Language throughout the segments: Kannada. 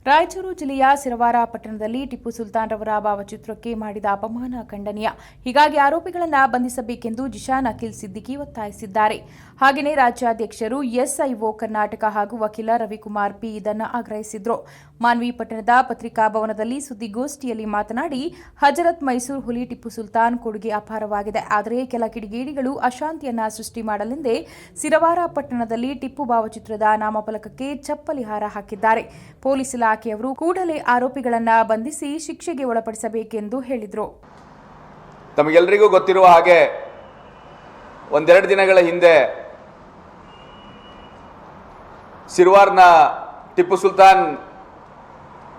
ರಾಯಚೂರು ಜಿಲ್ಲೆಯ ಸಿರವಾರ ಪಟ್ಟಣದಲ್ಲಿ ಟಿಪ್ಪು ಸುಲ್ತಾನ್ ರವರ ಭಾವಚಿತ್ರಕ್ಕೆ ಮಾಡಿದ ಅಪಮಾನ ಖಂಡನೀಯ. ಹೀಗಾಗಿ ಆರೋಪಿಗಳನ್ನು ಬಂಧಿಸಬೇಕೆಂದು ಜಿಶಾನ್ ಅಖಿಲ್ ಸಿದ್ದಿಕಿ ಒತ್ತಾಯಿಸಿದ್ದಾರೆ. ಹಾಗೆಯೇ ರಾಜ್ಯಾಧ್ಯಕ್ಷರು ಎಸ್ಐಒ ಕರ್ನಾಟಕ ಹಾಗೂ ವಕೀಲ ರವಿಕುಮಾರ್ ಪಿ ಇದನ್ನು ಆಗ್ರಹಿಸಿದರು. ಮಾನ್ವಿ ಪಟ್ಟಣದ ಪತ್ರಿಕಾ ಭವನದಲ್ಲಿ ಸುದ್ದಿಗೋಷ್ಠಿಯಲ್ಲಿ ಮಾತನಾಡಿ, ಹಜರತ್ ಮೈಸೂರು ಹುಲಿ ಟಿಪ್ಪು ಸುಲ್ತಾನ್ ಕೊಡುಗೆ ಅಪಾರವಾಗಿದೆ. ಆದರೆ ಕೆಲ ಕಿಡಿಗೇಡಿಗಳು ಅಶಾಂತಿಯನ್ನ ಸೃಷ್ಟಿ ಮಾಡಲೆಂದೇ ಸಿರವಾರ ಪಟ್ಟಣದಲ್ಲಿ ಟಿಪ್ಪು ಭಾವಚಿತ್ರದ ನಾಮಫಲಕಕ್ಕೆ ಚಪ್ಪಲಿ ಹಾರ ಹಾಕಿದ್ದಾರೆ. ಪೊಲೀಸ್ ಇಲಾಖೆಯವರು ಕೂಡಲೇ ಆರೋಪಿಗಳನ್ನು ಬಂಧಿಸಿ ಶಿಕ್ಷೆಗೆ ಒಳಪಡಿಸಬೇಕೆಂದು ಹೇಳಿದರು. ತಮಗೆಲ್ಲರಿಗೂ ಗೊತ್ತಿರುವ ಹಾಗೆ ಒಂದೆರಡು ದಿನಗಳ ಹಿಂದೆ ಸಿರವಾರ್ನ ಟಿಪ್ಪು ಸುಲ್ತಾನ್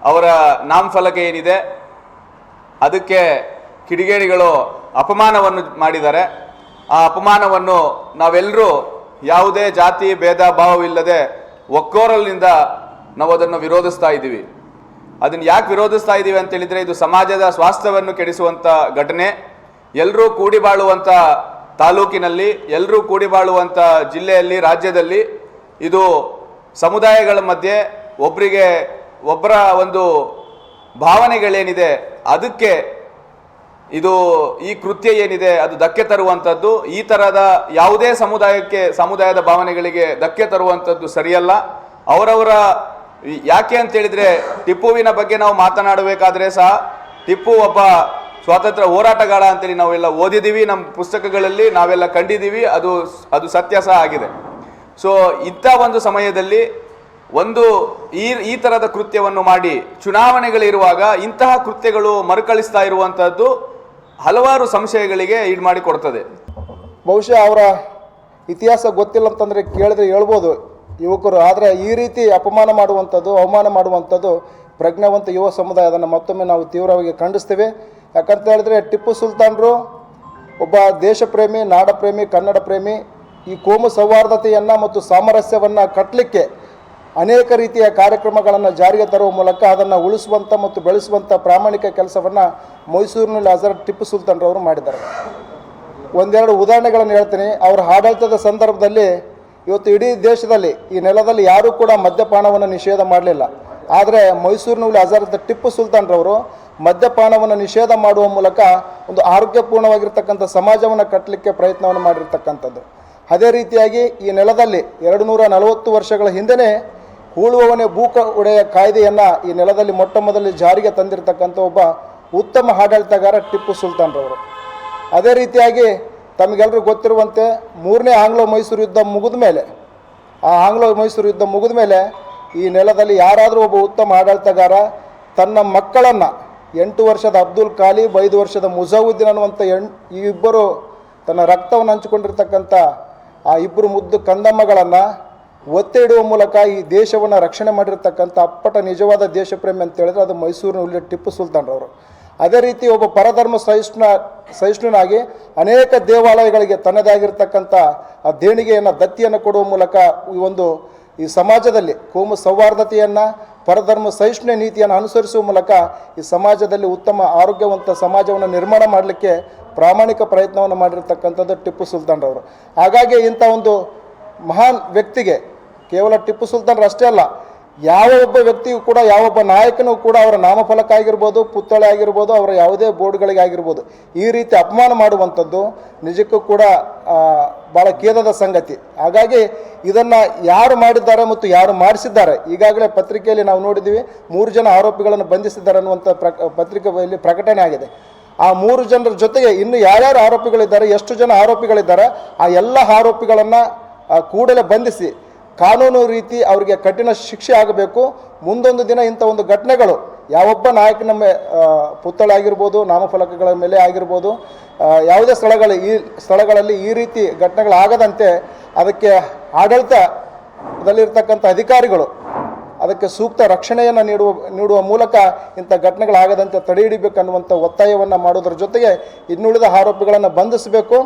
ಅವರ ನಾಮಫಲಕ ಏನಿದೆ ಅದಕ್ಕೆ ಕಿಡಿಗೇಡಿಗಳು ಅಪಮಾನವನ್ನು ಮಾಡಿದ್ದಾರೆ. ಆ ಅಪಮಾನವನ್ನು ನಾವೆಲ್ಲರೂ ಯಾವುದೇ ಜಾತಿ ಭೇದ ಭಾವವಿಲ್ಲದೆ ಒಕ್ಕೊರಲಿನಿಂದ ನಾವು ಅದನ್ನು ವಿರೋಧಿಸ್ತಾ ಇದ್ದೀವಿ. ಅದನ್ನು ಯಾಕೆ ವಿರೋಧಿಸ್ತಾ ಇದ್ದೀವಿ ಅಂತ ಹೇಳಿದರೆ, ಇದು ಸಮಾಜದ ಸ್ವಾಸ್ಥ್ಯವನ್ನು ಕೆಡಿಸುವಂಥ ಘಟನೆ. ಎಲ್ಲರೂ ಕೂಡಿ ಬಾಳುವಂಥ ತಾಲೂಕಿನಲ್ಲಿ, ಎಲ್ಲರೂ ಕೂಡಿ ಬಾಳುವಂಥ ಜಿಲ್ಲೆಯಲ್ಲಿ, ರಾಜ್ಯದಲ್ಲಿ ಇದು ಸಮುದಾಯಗಳ ಮಧ್ಯೆ ಒಬ್ಬರ ಒಂದು ಭಾವನೆಗಳೇನಿದೆ ಅದಕ್ಕೆ ಇದು ಈ ಕೃತ್ಯ ಏನಿದೆ ಅದು ಧಕ್ಕೆ ತರುವಂಥದ್ದು. ಈ ಥರದ ಯಾವುದೇ ಸಮುದಾಯದ ಭಾವನೆಗಳಿಗೆ ಧಕ್ಕೆ ತರುವಂಥದ್ದು ಸರಿಯಲ್ಲ. ಅವರವರ ಯಾಕೆ ಅಂತ ಹೇಳಿದ್ರೆ, ಟಿಪ್ಪುವಿನ ಬಗ್ಗೆ ನಾವು ಮಾತನಾಡಬೇಕಾದ್ರೆ ಸಹ ಟಿಪ್ಪು ಒಬ್ಬ ಸ್ವಾತಂತ್ರ್ಯ ಹೋರಾಟಗಾರ ಅಂತೇಳಿ ನಾವೆಲ್ಲ ಓದಿದ್ದೀವಿ, ನಮ್ಮ ಪುಸ್ತಕಗಳಲ್ಲಿ ನಾವೆಲ್ಲ ಕಂಡಿದ್ದೀವಿ. ಅದು ಸತ್ಯ ಸಹ ಆಗಿದೆ. ಸೊ ಇಂಥ ಒಂದು ಸಮಯದಲ್ಲಿ ಈ ಥರದ ಕೃತ್ಯವನ್ನು ಮಾಡಿ ಚುನಾವಣೆಗಳಿರುವಾಗ ಇಂತಹ ಕೃತ್ಯಗಳು ಮರುಕಳಿಸ್ತಾ ಇರುವಂಥದ್ದು ಹಲವಾರು ಸಂಶಯಗಳಿಗೆ ಈಡು ಮಾಡಿ ಕೊಡ್ತದೆ. ಬಹುಶಃ ಅವರ ಇತಿಹಾಸ ಗೊತ್ತಿಲ್ಲ ಅಂತಂದರೆ ಕೇಳಿದ್ರೆ ಹೇಳ್ಬೋದು ಯುವಕರು. ಆದರೆ ಈ ರೀತಿ ಅಪಮಾನ ಮಾಡುವಂಥದ್ದು, ಅವಮಾನ ಮಾಡುವಂಥದ್ದು ಪ್ರಜ್ಞಾವಂತ ಯುವ ಸಮುದಾಯದನ್ನು ಮತ್ತೊಮ್ಮೆ ನಾವು ತೀವ್ರವಾಗಿ ಖಂಡಿಸ್ತೇವೆ. ಯಾಕಂತ ಹೇಳಿದ್ರೆ, ಟಿಪ್ಪು ಸುಲ್ತಾನರು ಒಬ್ಬ ದೇಶಪ್ರೇಮಿ, ನಾಡಪ್ರೇಮಿ, ಕನ್ನಡ ಪ್ರೇಮಿ. ಈ ಕೋಮು ಸೌಹಾರ್ದತೆಯನ್ನು ಮತ್ತು ಸಾಮರಸ್ಯವನ್ನು ಕಟ್ಟಲಿಕ್ಕೆ ಅನೇಕ ರೀತಿಯ ಕಾರ್ಯಕ್ರಮಗಳನ್ನು ಜಾರಿಗೆ ತರುವ ಮೂಲಕ ಅದನ್ನು ಉಳಿಸುವಂಥ ಮತ್ತು ಬೆಳೆಸುವಂಥ ಪ್ರಾಮಾಣಿಕ ಕೆಲಸವನ್ನು ಮೈಸೂರಿನಲ್ಲಿ ಹಜರತ್ ಟಿಪ್ಪು ಸುಲ್ತಾನ್ರವರು ಮಾಡಿದ್ದಾರೆ. ಒಂದೆರಡು ಉದಾಹರಣೆಗಳನ್ನು ಹೇಳ್ತೀನಿ. ಅವರ ಆಡಳಿತದ ಸಂದರ್ಭದಲ್ಲಿ ಇವತ್ತು ಇಡೀ ದೇಶದಲ್ಲಿ ಈ ನೆಲದಲ್ಲಿ ಯಾರೂ ಕೂಡ ಮದ್ಯಪಾನವನ್ನು ನಿಷೇಧ ಮಾಡಲಿಲ್ಲ. ಆದರೆ ಮೈಸೂರಿನಲ್ಲಿ ಹಜರತ್ ಟಿಪ್ಪು ಸುಲ್ತಾನ್ರವರು ಮದ್ಯಪಾನವನ್ನು ನಿಷೇಧ ಮಾಡುವ ಮೂಲಕ ಒಂದು ಆರೋಗ್ಯಪೂರ್ಣವಾಗಿರ್ತಕ್ಕಂಥ ಸಮಾಜವನ್ನು ಕಟ್ಟಲಿಕ್ಕೆ ಪ್ರಯತ್ನವನ್ನು ಮಾಡಿರ್ತಕ್ಕಂಥದ್ದು. ಅದೇ ರೀತಿಯಾಗಿ ಈ ನೆಲದಲ್ಲಿ 240 ವರ್ಷಗಳ ಹಿಂದೆಯೇ ಹೂಳುವವನೇ ಭೂಕ ಒಡೆಯ ಕಾಯ್ದೆಯನ್ನು ಈ ನೆಲದಲ್ಲಿ ಮೊಟ್ಟ ಮೊದಲು ಜಾರಿಗೆ ತಂದಿರತಕ್ಕಂಥ ಒಬ್ಬ ಉತ್ತಮ ಆಡಳಿತಗಾರ ಟಿಪ್ಪು ಸುಲ್ತಾನ್ರವರು. ಅದೇ ರೀತಿಯಾಗಿ ತಮಗೆಲ್ಲರೂ ಗೊತ್ತಿರುವಂತೆ 3ನೇ ಆಂಗ್ಲೋ ಮೈಸೂರು ಯುದ್ಧ ಮುಗಿದ ಮೇಲೆ ಈ ನೆಲದಲ್ಲಿ ಯಾರಾದರೂ ಒಬ್ಬ ಉತ್ತಮ ಆಡಳಿತಗಾರ ತನ್ನ ಮಕ್ಕಳನ್ನು 8 ವರ್ಷದ ಅಬ್ದುಲ್ ಕಾಲಿಬ್, 5 ವರ್ಷದ ಮುಜಾವುದ್ದೀನ್ ಅನ್ನುವಂಥ ಈ ಇಬ್ಬರು ತನ್ನ ರಕ್ತವನ್ನು ಹಂಚಿಕೊಂಡಿರ್ತಕ್ಕಂಥ ಆ ಇಬ್ಬರು ಮುದ್ದು ಕಂದಮ್ಮಗಳನ್ನು ಒತ್ತೆ ಇಡುವ ಮೂಲಕ ಈ ದೇಶವನ್ನು ರಕ್ಷಣೆ ಮಾಡಿರ್ತಕ್ಕಂಥ ಅಪ್ಪಟ ನಿಜವಾದ ದೇಶಪ್ರೇಮಿ ಅಂತ ಹೇಳಿದ್ರೆ ಅದು ಮೈಸೂರಿನ ಟಿಪ್ಪು ಸುಲ್ತಾನ್ರವರು. ಅದೇ ರೀತಿ ಒಬ್ಬ ಪರಧರ್ಮ ಸಹಿಷ್ಣುನಾಗಿ ಅನೇಕ ದೇವಾಲಯಗಳಿಗೆ ತನ್ನದೇ ಆಗಿರ್ತಕ್ಕಂಥ ಆ ದೇಣಿಗೆಯನ್ನು, ದತ್ತಿಯನ್ನು ಕೊಡುವ ಮೂಲಕ ಈ ಸಮಾಜದಲ್ಲಿ ಕೋಮು ಸೌಹಾರ್ದತೆಯನ್ನು, ಪರಧರ್ಮ ಸಹಿಷ್ಣು ನೀತಿಯನ್ನು ಅನುಸರಿಸುವ ಮೂಲಕ ಈ ಸಮಾಜದಲ್ಲಿ ಉತ್ತಮ ಆರೋಗ್ಯವಂತ ಸಮಾಜವನ್ನು ನಿರ್ಮಾಣ ಮಾಡಲಿಕ್ಕೆ ಪ್ರಾಮಾಣಿಕ ಪ್ರಯತ್ನವನ್ನು ಮಾಡಿರ್ತಕ್ಕಂಥದ್ದು ಟಿಪ್ಪು ಸುಲ್ತಾನ್ರವರು. ಹಾಗಾಗಿ ಇಂಥ ಒಂದು ಮಹಾನ್ ವ್ಯಕ್ತಿಗೆ ಕೇವಲ ಟಿಪ್ಪು ಸುಲ್ತಾನ್ರು ಅಷ್ಟೇ ಅಲ್ಲ, ಯಾವ ಒಬ್ಬ ವ್ಯಕ್ತಿಯೂ ಕೂಡ, ಯಾವೊಬ್ಬ ನಾಯಕನೂ ಕೂಡ ಅವರ ನಾಮಫಲಕ ಆಗಿರ್ಬೋದು, ಪುತ್ಥಳಿ ಆಗಿರ್ಬೋದು, ಅವರ ಯಾವುದೇ ಬೋರ್ಡ್ಗಳಿಗೆ ಆಗಿರ್ಬೋದು ಈ ರೀತಿ ಅಪಮಾನ ಮಾಡುವಂಥದ್ದು ನಿಜಕ್ಕೂ ಕೂಡ ಭಾಳ ಖೇದದ ಸಂಗತಿ. ಹಾಗಾಗಿ ಇದನ್ನು ಯಾರು ಮಾಡಿದ್ದಾರೆ ಮತ್ತು ಯಾರು ಮಾಡಿಸಿದ್ದಾರೆ, ಈಗಾಗಲೇ ಪತ್ರಿಕೆಯಲ್ಲಿ ನಾವು ನೋಡಿದ್ದೀವಿ 3 ಜನ ಆರೋಪಿಗಳನ್ನು ಬಂಧಿಸಿದ್ದಾರೆ ಅನ್ನುವಂಥ ಪತ್ರಿಕೆಯಲ್ಲಿ ಪ್ರಕಟಣೆ ಆಗಿದೆ. ಆ 3 ಜನರ ಜೊತೆಗೆ ಇನ್ನು ಯಾರ್ಯಾರು ಆರೋಪಿಗಳಿದ್ದಾರೆ, ಎಷ್ಟು ಜನ ಆರೋಪಿಗಳಿದ್ದಾರೆ, ಆ ಎಲ್ಲ ಆರೋಪಿಗಳನ್ನು ಕೂಡಲೇ ಬಂಧಿಸಿ ಕಾನೂನು ರೀತಿ ಅವರಿಗೆ ಕಠಿಣ ಶಿಕ್ಷೆ ಆಗಬೇಕು. ಮುಂದೊಂದು ದಿನ ಇಂಥ ಒಂದು ಘಟನೆಗಳು ಯಾವೊಬ್ಬ ನಾಯಕನ ಪುತ್ಥಳಿ ಆಗಿರ್ಬೋದು, ನಾಮಫಲಕಗಳ ಮೇಲೆ ಆಗಿರ್ಬೋದು, ಯಾವುದೇ ಸ್ಥಳಗಳಲ್ಲಿ ಈ ರೀತಿ ಘಟನೆಗಳಾಗದಂತೆ ಅದಕ್ಕೆ ಆಡಳಿತದಲ್ಲಿರ್ತಕ್ಕಂಥ ಅಧಿಕಾರಿಗಳು ಅದಕ್ಕೆ ಸೂಕ್ತ ರಕ್ಷಣೆಯನ್ನು ನೀಡುವ ಮೂಲಕ ಇಂಥ ಘಟನೆಗಳಾಗದಂತೆ ತಡೆ ಹಿಡಿಬೇಕನ್ನುವಂಥ ಒತ್ತಾಯವನ್ನು ಮಾಡೋದ್ರ ಜೊತೆಗೆ ಇನ್ನುಳಿದ ಆರೋಪಿಗಳನ್ನು ಬಂಧಿಸಬೇಕು.